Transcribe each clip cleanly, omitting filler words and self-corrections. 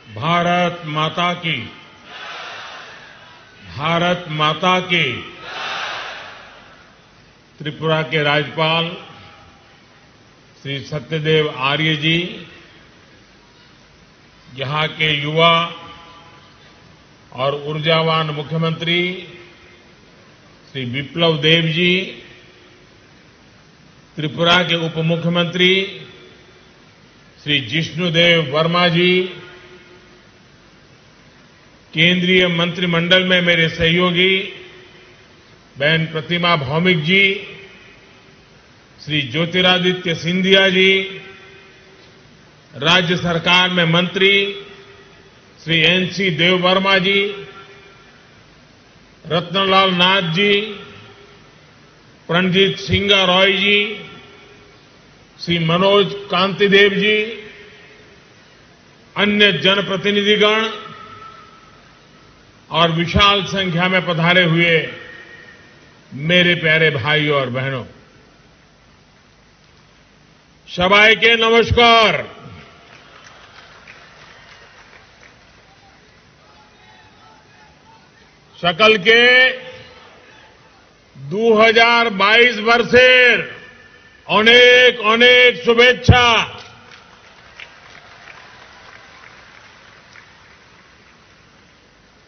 भारत माता की, भारत माता की। त्रिपुरा के राज्यपाल श्री सत्यदेव आर्य जी, यहां के युवा और ऊर्जावान मुख्यमंत्री श्री विप्लव देव जी, त्रिपुरा के उप मुख्यमंत्री श्री जिष्णुदेव वर्मा जी, केंद्रीय मंत्रिमंडल में मेरे सहयोगी बहन प्रतिमा भौमिक जी, श्री ज्योतिरादित्य सिंधिया जी, राज्य सरकार में मंत्री श्री एनसी देव वर्मा जी, रत्नलाल नाथ जी, प्रणजीत सिंह रॉय जी, श्री मनोज कांतिदेव जी, अन्य जनप्रतिनिधिगण और विशाल संख्या में पधारे हुए मेरे प्यारे भाइयों और बहनों, सबाई के नमस्कार। सकल के 2022 वर्षेर अनेक अनेक शुभेच्छा।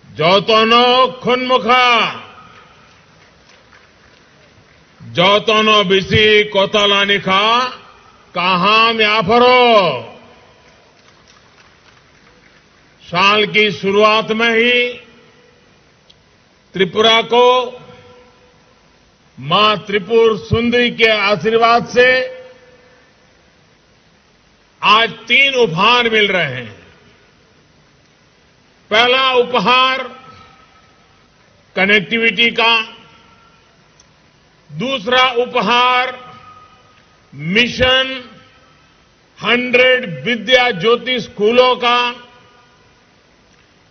যতনো খুনমুখা যতনো বেশি কতলানিখা কাহাম याफरो। साल की शुरुआत में ही त्रिपुरा को मां त्रिपुर सुंदरी के आशीर्वाद से आज 3 उपहार मिल रहे हैं। पहला उपहार कनेक्टिविटी का, दूसरा उपहार मिशन 100 विद्या ज्योति स्कूलों का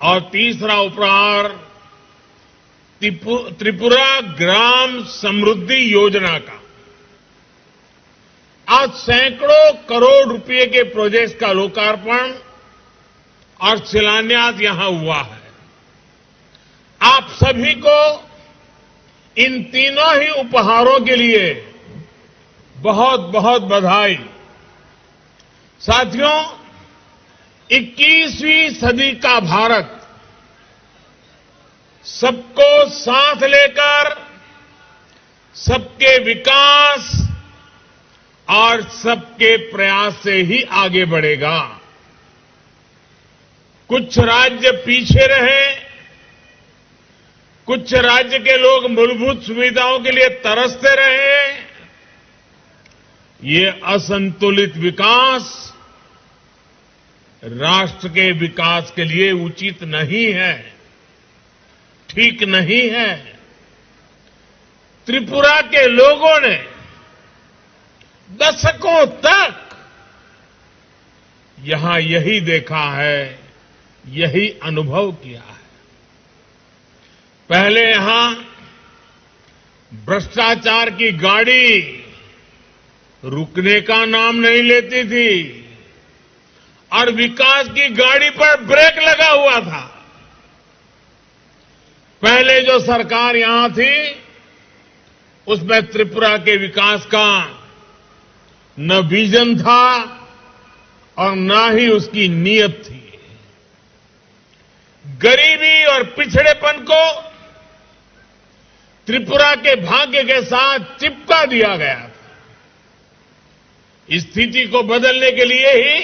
और तीसरा उपहार त्रिपुरा ग्राम समृद्धि योजना का। आज सैकड़ों करोड़ रुपए के प्रोजेक्ट का लोकार्पण और शिलान्यास यहां हुआ है। आप सभी को इन तीनों ही उपहारों के लिए बहुत बहुत बधाई। साथियों, 21वीं सदी का भारत सबको साथ लेकर सबके विकास और सबके प्रयास से ही आगे बढ़ेगा। कुछ राज्य पीछे रहे, कुछ राज्य के लोग मूलभूत सुविधाओं के लिए तरसते रहे। ये असंतुलित विकास राष्ट्र के विकास के लिए उचित नहीं है, ठीक नहीं है। त्रिपुरा के लोगों ने दशकों तक यहां यही देखा है, यही अनुभव किया है। पहले यहां भ्रष्टाचार की गाड़ी रुकने का नाम नहीं लेती थी और विकास की गाड़ी पर ब्रेक लगा हुआ था। पहले जो सरकार यहां थी उसमें त्रिपुरा के विकास का न विजन था और न ही उसकी नीयत थी। गरीबी और पिछड़ेपन को त्रिपुरा के भाग्य के साथ चिपका दिया गया था। इस स्थिति को बदलने के लिए ही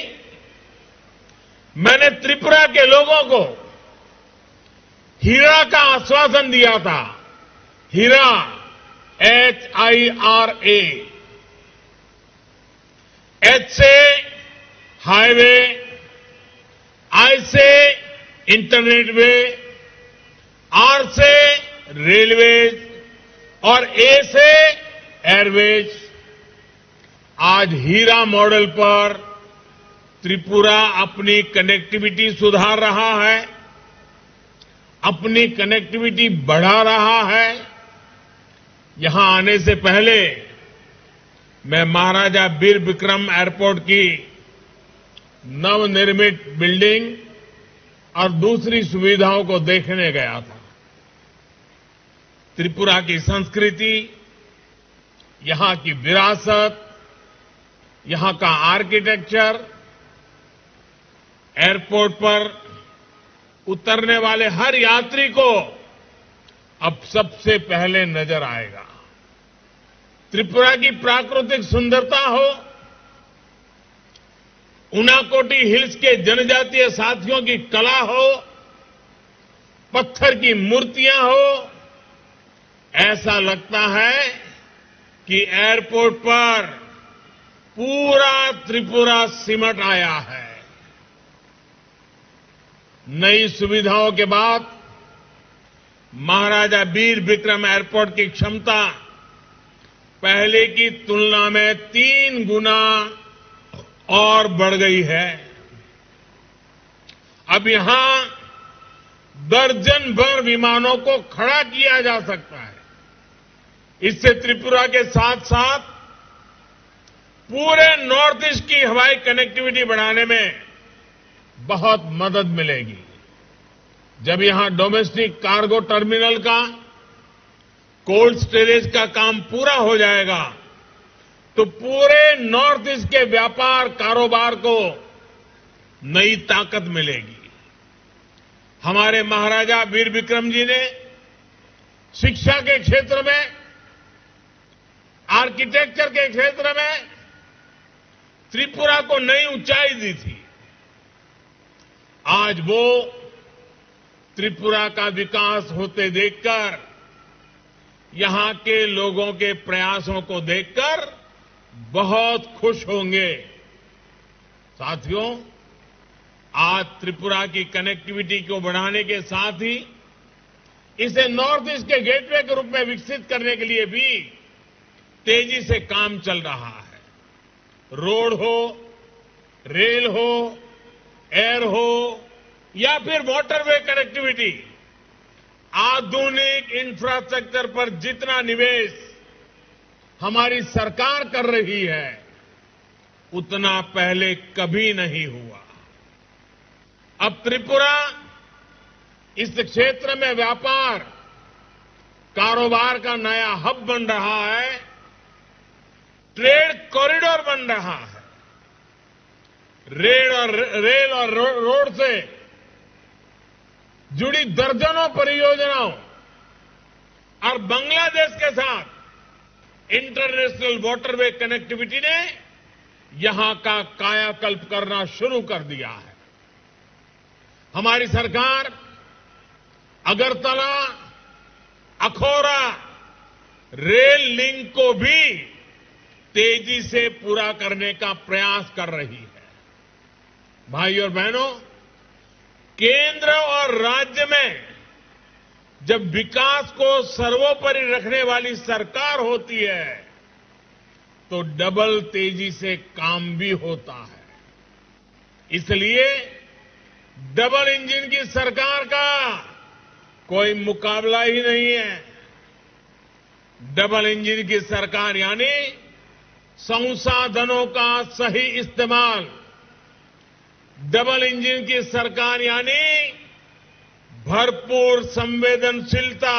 मैंने त्रिपुरा के लोगों को हीरा का आश्वासन दिया था। हीरा, HIRA। H से हाईवे, I से इंटरनेट वे, R से रेलवेज और A से एयरवेज। आज हीरा मॉडल पर त्रिपुरा अपनी कनेक्टिविटी सुधार रहा है, अपनी कनेक्टिविटी बढ़ा रहा है। यहां आने से पहले मैं महाराजा वीर विक्रम एयरपोर्ट की नवनिर्मित बिल्डिंग और दूसरी सुविधाओं को देखने गया था। त्रिपुरा की संस्कृति, यहां की विरासत, यहां का आर्किटेक्चर, एयरपोर्ट पर उतरने वाले हर यात्री को अब सबसे पहले नजर आएगा। त्रिपुरा की प्राकृतिक सुंदरता हो, उनाकोटी हिल्स के जनजातीय साथियों की कला हो, पत्थर की मूर्तियां हो, ऐसा लगता है कि एयरपोर्ट पर पूरा त्रिपुरा सिमट आया है। नई सुविधाओं के बाद महाराजा वीर विक्रम एयरपोर्ट की क्षमता पहले की तुलना में 3 गुना और बढ़ गई है। अब यहां दर्जन भर विमानों को खड़ा किया जा सकता है। इससे त्रिपुरा के साथ साथ पूरे नॉर्थ ईस्ट की हवाई कनेक्टिविटी बढ़ाने में बहुत मदद मिलेगी। जब यहां डोमेस्टिक कार्गो टर्मिनल का, कोल्ड स्टोरेज का काम पूरा हो जाएगा तो पूरे नॉर्थ ईस्ट के व्यापार कारोबार को नई ताकत मिलेगी। हमारे महाराजा वीर विक्रम जी ने शिक्षा के क्षेत्र में, आर्किटेक्चर के क्षेत्र में त्रिपुरा को नई ऊंचाई दी थी। आज वो त्रिपुरा का विकास होते देखकर, यहां के लोगों के प्रयासों को देखकर बहुत खुश होंगे। साथियों, आज त्रिपुरा की कनेक्टिविटी को बढ़ाने के साथ ही इसे नॉर्थ ईस्ट के गेटवे के रूप में विकसित करने के लिए भी तेजी से काम चल रहा है। रोड हो, रेल हो, एयर हो या फिर वाटरवे कनेक्टिविटी, आधुनिक इंफ्रास्ट्रक्चर पर जितना निवेश हमारी सरकार कर रही है, उतना पहले कभी नहीं हुआ। अब त्रिपुरा इस क्षेत्र में व्यापार, कारोबार का नया हब बन रहा है, ट्रेड कॉरिडोर बन रहा है। रेल और रोड से जुड़ी दर्जनों परियोजनाओं और बांग्लादेश के साथ इंटरनेशनल वाटरवे कनेक्टिविटी ने यहां का कायाकल्प करना शुरू कर दिया है। हमारी सरकार अगरतला, अखौरा रेल लिंक को भी तेजी से पूरा करने का प्रयास कर रही है। भाइयों और बहनों, केंद्र और राज्य में जब विकास को सर्वोपरि रखने वाली सरकार होती है तो डबल तेजी से काम भी होता है। इसलिए डबल इंजन की सरकार का कोई मुकाबला ही नहीं है। डबल इंजन की सरकार यानी संसाधनों का सही इस्तेमाल, डबल इंजन की सरकार यानी भरपूर संवेदनशीलता,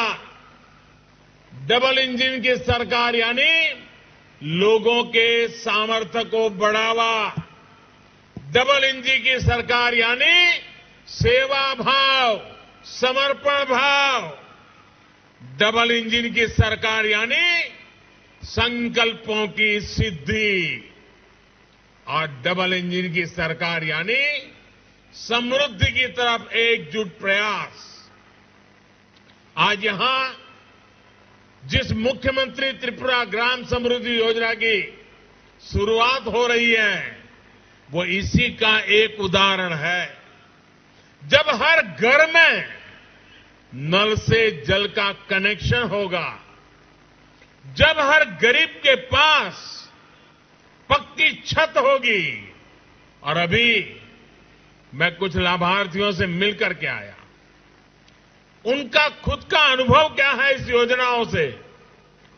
डबल इंजन की सरकार यानी लोगों के सामर्थ्य को बढ़ावा, डबल इंजन की सरकार यानी सेवा भाव, समर्पण भाव, डबल इंजन की सरकार यानी संकल्पों की सिद्धि और डबल इंजन की सरकार यानी समृद्धि की तरफ एकजुट प्रयास। आज यहां जिस मुख्यमंत्री त्रिपुरा ग्राम समृद्धि योजना की शुरुआत हो रही है वो इसी का एक उदाहरण है। जब हर घर में नल से जल का कनेक्शन होगा, जब हर गरीब के पास पक्की छत होगी, और अभी मैं कुछ लाभार्थियों से मिलकर के आया, उनका खुद का अनुभव क्या है इस योजनाओं से,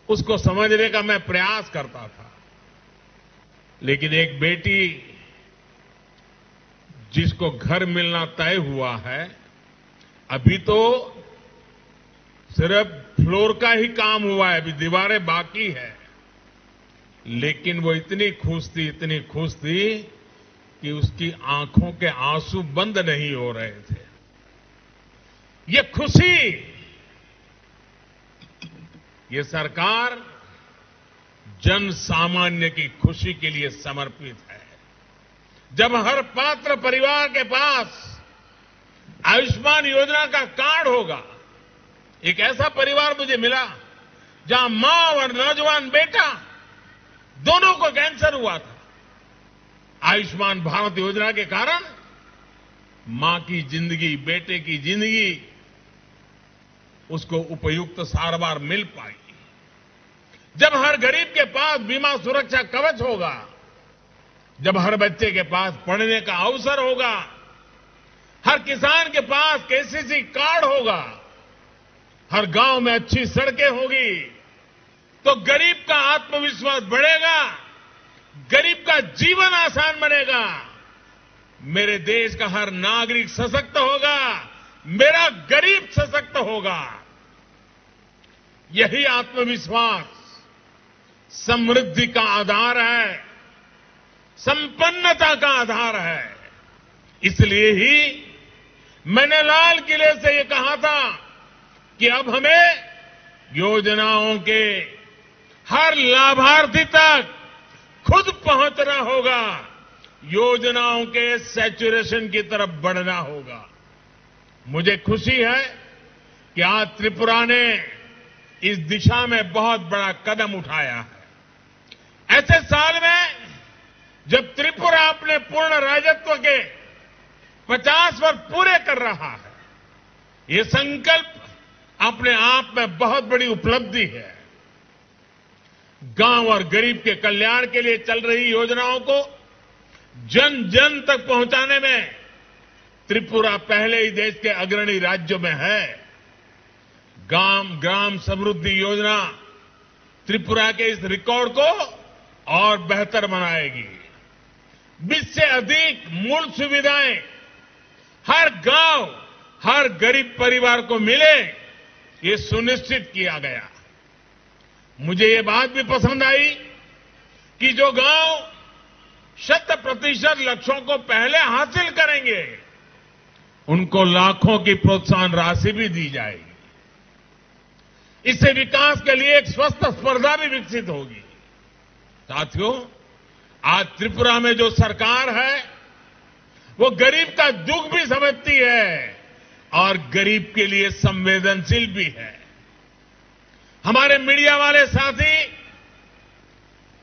उसको समझने का मैं प्रयास करता था। लेकिन एक बेटी जिसको घर मिलना तय हुआ है, अभी तो सिर्फ फ्लोर का ही काम हुआ है, अभी दीवारें बाकी है, लेकिन वो इतनी खुश थी कि उसकी आंखों के आंसू बंद नहीं हो रहे थे। ये खुशी, ये सरकार जन सामान्य की खुशी के लिए समर्पित है। जब हर पात्र परिवार के पास आयुष्मान योजना का कार्ड होगा, एक ऐसा परिवार मुझे मिला जहां मां और नौजवान बेटा दोनों को कैंसर हुआ था। आयुष्मान भारत योजना के कारण मां की जिंदगी, बेटे की जिंदगी, उसको उपयुक्त सारवार मिल पाई। जब हर गरीब के पास बीमा सुरक्षा कवच होगा, जब हर बच्चे के पास पढ़ने का अवसर होगा, हर किसान के पास केसीसी कार्ड होगा, हर गांव में अच्छी सड़कें होगी, तो गरीब का आत्मविश्वास बढ़ेगा, गरीब का जीवन आसान बनेगा, मेरे देश का हर नागरिक सशक्त होगा, मेरा गरीब सशक्त होगा। यही आत्मविश्वास समृद्धि का आधार है, संपन्नता का आधार है। इसलिए ही मैंने लाल किले से ये कहा था कि अब हमें योजनाओं के हर लाभार्थी तक खुद पहुंचना होगा, योजनाओं के सैचुरेशन की तरफ बढ़ना होगा। मुझे खुशी है कि आज त्रिपुरा ने इस दिशा में बहुत बड़ा कदम उठाया है। ऐसे साल में जब त्रिपुरा अपने पूर्ण राजत्व के 50 वर्ष पूरे कर रहा है, ये संकल्प अपने आप में बहुत बड़ी उपलब्धि है। गांव और गरीब के कल्याण के लिए चल रही योजनाओं को जन जन तक पहुंचाने में त्रिपुरा पहले ही देश के अग्रणी राज्यों में है। ग्राम समृद्धि योजना त्रिपुरा के इस रिकॉर्ड को और बेहतर बनाएगी। 20 से अधिक मूल सुविधाएं हर गांव, हर गरीब परिवार को मिले, ये सुनिश्चित किया गया। मुझे ये बात भी पसंद आई कि जो गांव 100% लक्ष्यों को पहले हासिल करेंगे, उनको लाखों की प्रोत्साहन राशि भी दी जाएगी। इससे विकास के लिए एक स्वस्थ स्पर्धा भी विकसित होगी। साथियों, आज त्रिपुरा में जो सरकार है, वो गरीब का दुख भी समझती है और गरीब के लिए संवेदनशील भी है। हमारे मीडिया वाले साथी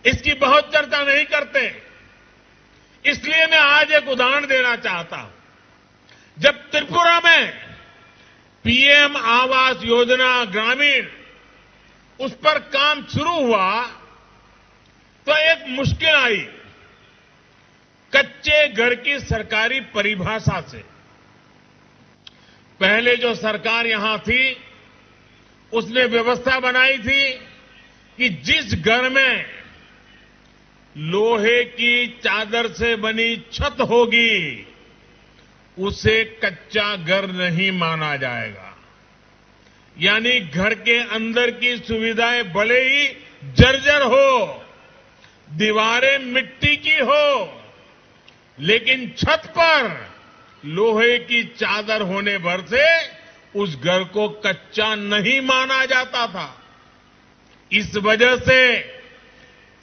इसकी बहुत चर्चा नहीं करते, इसलिए मैं आज एक उदाहरण देना चाहता हूं। जब त्रिपुरा में पीएम आवास योजना ग्रामीण उस पर काम शुरू हुआ तो एक मुश्किल आई। कच्चे घर की सरकारी परिभाषा से पहले जो सरकार यहां थी, उसने व्यवस्था बनाई थी कि जिस घर में लोहे की चादर से बनी छत होगी, उसे कच्चा घर नहीं माना जाएगा। यानी घर के अंदर की सुविधाएं भले ही जर्जर हो, दीवारें मिट्टी की हो, लेकिन छत पर लोहे की चादर होने भर से उस घर को कच्चा नहीं माना जाता था। इस वजह से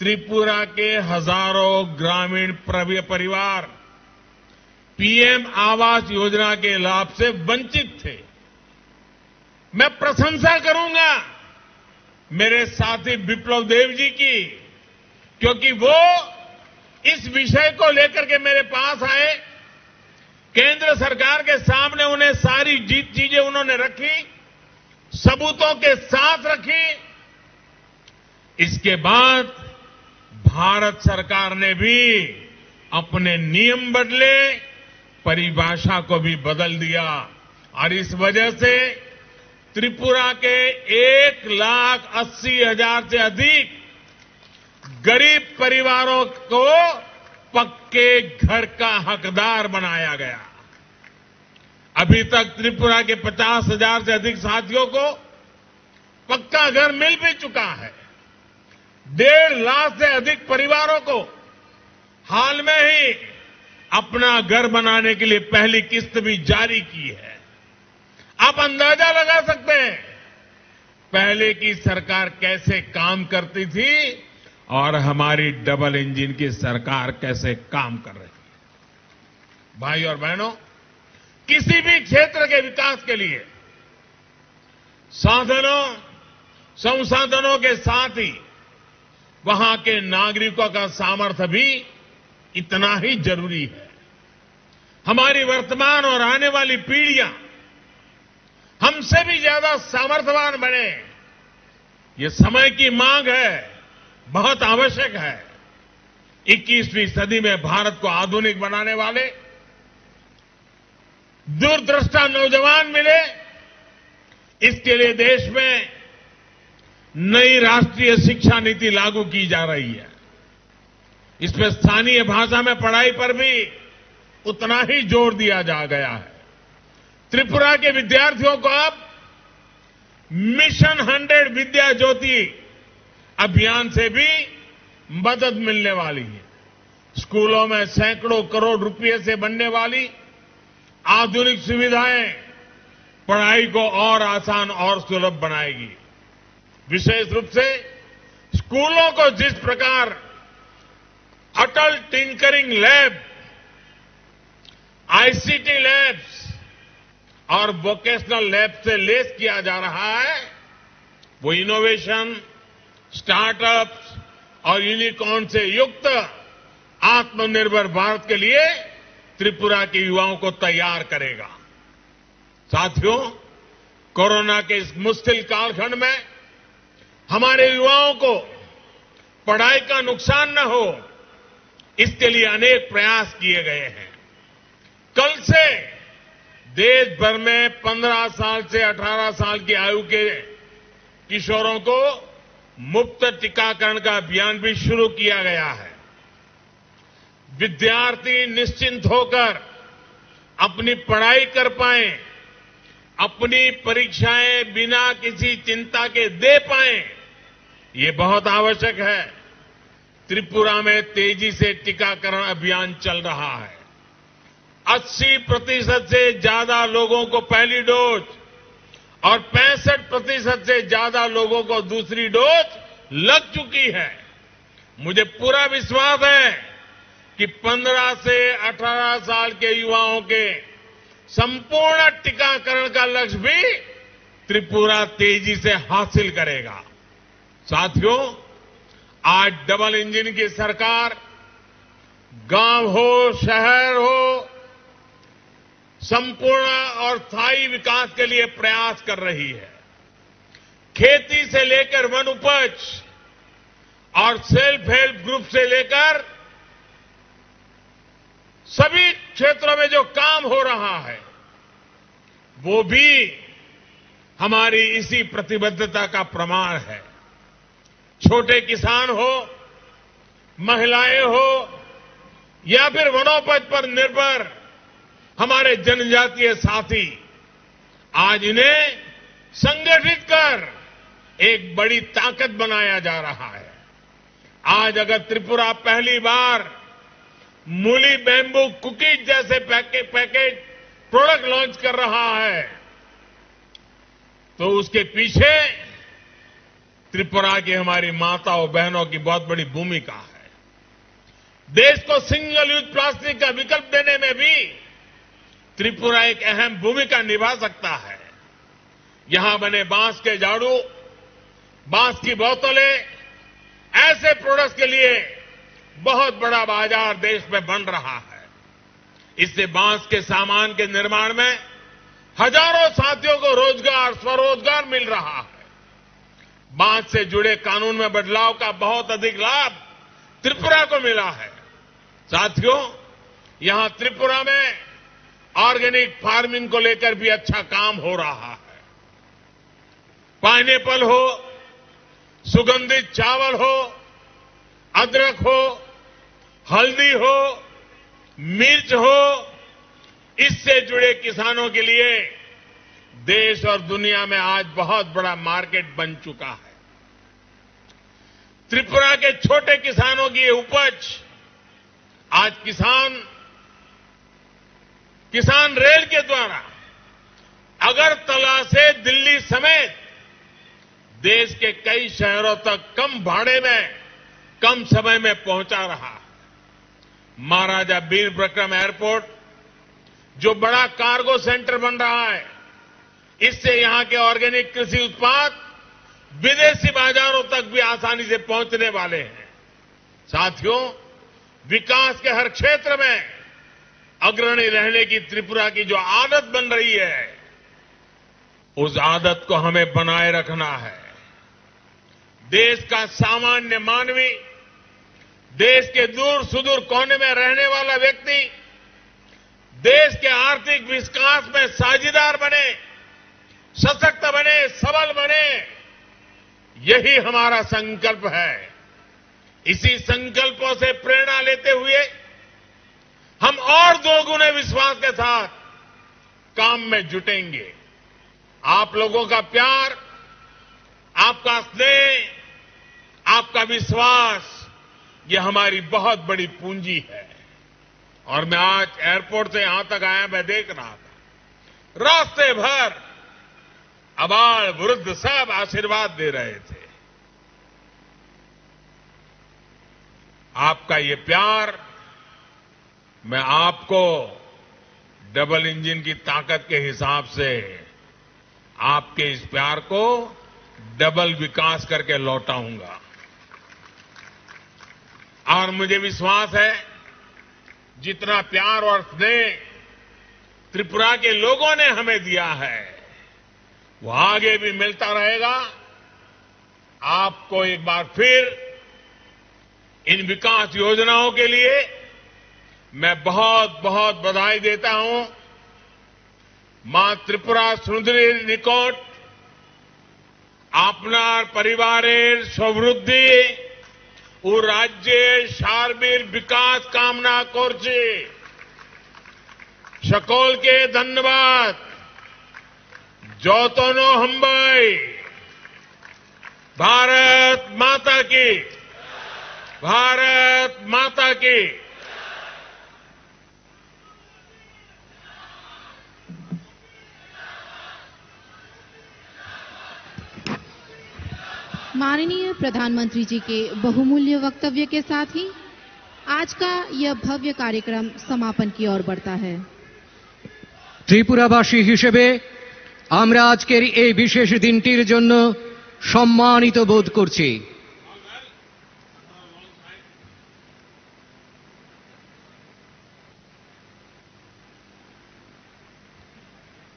त्रिपुरा के हजारों ग्रामीण परिवार पीएम आवास योजना के लाभ से वंचित थे। मैं प्रशंसा करूंगा मेरे साथी विप्लव देव जी की, क्योंकि वो इस विषय को लेकर के मेरे पास आए। केंद्र सरकार के सामने उन्हें सारी चीजें उन्होंने रखी, सबूतों के साथ रखी। इसके बाद भारत सरकार ने भी अपने नियम बदले, परिभाषा को भी बदल दिया और इस वजह से त्रिपुरा के 1,80,000 से अधिक गरीब परिवारों को पक्के घर का हकदार बनाया गया। अभी तक त्रिपुरा के 50,000 से अधिक साथियों को पक्का घर मिल भी चुका है। 1.5 लाख से अधिक परिवारों को हाल में ही अपना घर बनाने के लिए पहली किस्त भी जारी की है। आप अंदाजा लगा सकते हैं पहले की सरकार कैसे काम करती थी और हमारी डबल इंजन की सरकार कैसे काम कर रही है। भाई और बहनों, किसी भी क्षेत्र के विकास के लिए साधनों संसाधनों के साथ ही वहां के नागरिकों का सामर्थ्य भी इतना ही जरूरी है। हमारी वर्तमान और आने वाली पीढ़ियां हमसे भी ज्यादा सामर्थ्यवान बने, ये समय की मांग है, बहुत आवश्यक है। 21वीं सदी में भारत को आधुनिक बनाने वाले दूरदृष्टा नौजवान मिले, इसके लिए देश में नई राष्ट्रीय शिक्षा नीति लागू की जा रही है। इसमें स्थानीय भाषा में पढ़ाई पर भी उतना ही जोर दिया जा गया है। त्रिपुरा के विद्यार्थियों को अब मिशन 100 विद्या ज्योति अभियान से भी मदद मिलने वाली है। स्कूलों में सैकड़ों करोड़ रुपए से बनने वाली आधुनिक सुविधाएं पढ़ाई को और आसान और सुलभ बनाएगी। विशेष रूप से स्कूलों को जिस प्रकार अटल टिंकरिंग लैब, आईसीटी लैब्स और वोकेशनल लैब से लेस किया जा रहा है, वो इनोवेशन, स्टार्टअप्स और यूनिकॉर्न से युक्त आत्मनिर्भर भारत के लिए त्रिपुरा के युवाओं को तैयार करेगा। साथियों, कोरोना के इस मुश्किल कालखंड में हमारे युवाओं को पढ़ाई का नुकसान न हो, इसके लिए अनेक प्रयास किए गए हैं। कल से देश भर में 15 साल से 18 साल की आयु के किशोरों को मुफ्त टीकाकरण का अभियान भी शुरू किया गया है। विद्यार्थी निश्चिंत होकर अपनी पढ़ाई कर पाएं, अपनी परीक्षाएं बिना किसी चिंता के दे पाएं, ये बहुत आवश्यक है। त्रिपुरा में तेजी से टीकाकरण अभियान चल रहा है। 80% से ज्यादा लोगों को पहली डोज और 65% से ज्यादा लोगों को दूसरी डोज लग चुकी है। मुझे पूरा विश्वास है कि 15 से 18 साल के युवाओं के संपूर्ण टीकाकरण का लक्ष्य भी त्रिपुरा तेजी से हासिल करेगा। साथियों, आज डबल इंजन की सरकार गांव हो, शहर हो, संपूर्ण और स्थायी विकास के लिए प्रयास कर रही है। खेती से लेकर वन उपज और सेल्फ हेल्प ग्रुप से लेकर सभी क्षेत्रों में जो काम हो रहा है, वो भी हमारी इसी प्रतिबद्धता का प्रमाण है। छोटे किसान हो, महिलाएं हो या फिर वनोपज पर निर्भर हमारे जनजातीय साथी, आज इन्हें संगठित कर एक बड़ी ताकत बनाया जा रहा है। आज अगर त्रिपुरा पहली बार मूली बैम्बू कुकीज जैसे पैकेज प्रोडक्ट लॉन्च कर रहा है, तो उसके पीछे त्रिपुरा की हमारी माताओं बहनों की बहुत बड़ी भूमिका है। देश को सिंगल यूज प्लास्टिक का विकल्प देने में भी त्रिपुरा एक अहम भूमिका निभा सकता है। यहां बने बांस के झाड़ू, बांस की बोतलें, ऐसे प्रोडक्ट्स के लिए बहुत बड़ा बाजार देश में बन रहा है। इससे बांस के सामान के निर्माण में हजारों साथियों को रोजगार, स्वरोजगार मिल रहा है। बांस से जुड़े कानून में बदलाव का बहुत अधिक लाभ त्रिपुरा को मिला है। साथियों, यहां त्रिपुरा में ऑर्गेनिक फार्मिंग को लेकर भी अच्छा काम हो रहा है। पाइनएप्पल हो, सुगंधित चावल हो, अदरक हो, हल्दी हो, मिर्च हो, इससे जुड़े किसानों के लिए देश और दुनिया में आज बहुत बड़ा मार्केट बन चुका है। त्रिपुरा के छोटे किसानों की ये उपज आज किसान रेल के द्वारा अगरतला से दिल्ली समेत देश के कई शहरों तक कम भाड़े में, कम समय में पहुंचा रहा। महाराजा वीर विक्रम एयरपोर्ट जो बड़ा कार्गो सेंटर बन रहा है, इससे यहां के ऑर्गेनिक कृषि उत्पाद विदेशी बाजारों तक भी आसानी से पहुंचने वाले हैं। साथियों, विकास के हर क्षेत्र में अग्रणी रहने की त्रिपुरा की जो आदत बन रही है, उस आदत को हमें बनाए रखना है। देश का सामान्य मानवी, देश के दूर सुदूर कोने में रहने वाला व्यक्ति देश के आर्थिक विकास में साझीदार बने, सशक्त बने, सबल बने, यही हमारा संकल्प है। इसी संकल्पों से प्रेरणा लेते हुए हम और दोगुने विश्वास के साथ काम में जुटेंगे। आप लोगों का प्यार, आपका स्नेह, आपका विश्वास, ये हमारी बहुत बड़ी पूंजी है। और मैं आज एयरपोर्ट से यहां तक आया, मैं देख रहा था रास्ते भर अबाल वृद्ध सब आशीर्वाद दे रहे थे। आपका ये प्यार, मैं आपको डबल इंजन की ताकत के हिसाब से आपके इस प्यार को डबल विकास करके लौटाऊंगा। और मुझे विश्वास है, जितना प्यार और स्नेह त्रिपुरा के लोगों ने हमें दिया है, वो आगे भी मिलता रहेगा। आपको एक बार फिर इन विकास योजनाओं के लिए मैं बहुत बहुत बधाई देता हूं। मां त्रिपुरा सुंदरी निकट आपनार परिवारेर समृद्धि ও রাজ্যের সার্বিক বিকাশ কামনা করছি। সকলকে ধন্যবাদ। যতন হম্বাই। भारत माता की, भारत माता की। माननीय प्रधानमंत्री जी के बहुमूल्य वक्तव्य के साथ ही आज का यह भव्य कार्यक्रम समापन की ओर बढ़ता है। त्रिपुरावासी हिसेबे आमरा आजकेर এই বিশেষ দিনটির জন্য সম্মানিত বোধ করছি।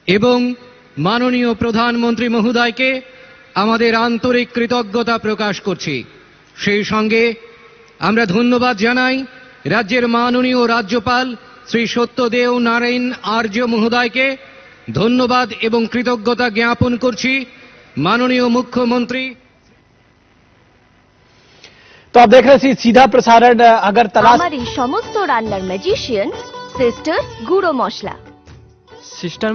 এবং মাননীয় প্রধানমন্ত্রী মহোদয়কে আমাদের আন্তরিক কৃতজ্ঞতা প্রকাশ করছি। সেই সঙ্গে আমরা ধন্যবাদ জানাই রাজ্যের মাননীয় রাজ্যপাল শ্রী সত্যদেও নারায়ণ আর্য মহোদয়কে। ধন্যবাদ এবং কৃতজ্ঞতা জ্ঞাপন করছি माननीय मुख्यमंत्री। तो आप देख रहे हैं सीधा प्रसारण अगरतला। हमारी समस्त रान्नार मैजिशियन सिस्टर गुड़ो मशला सिस्टर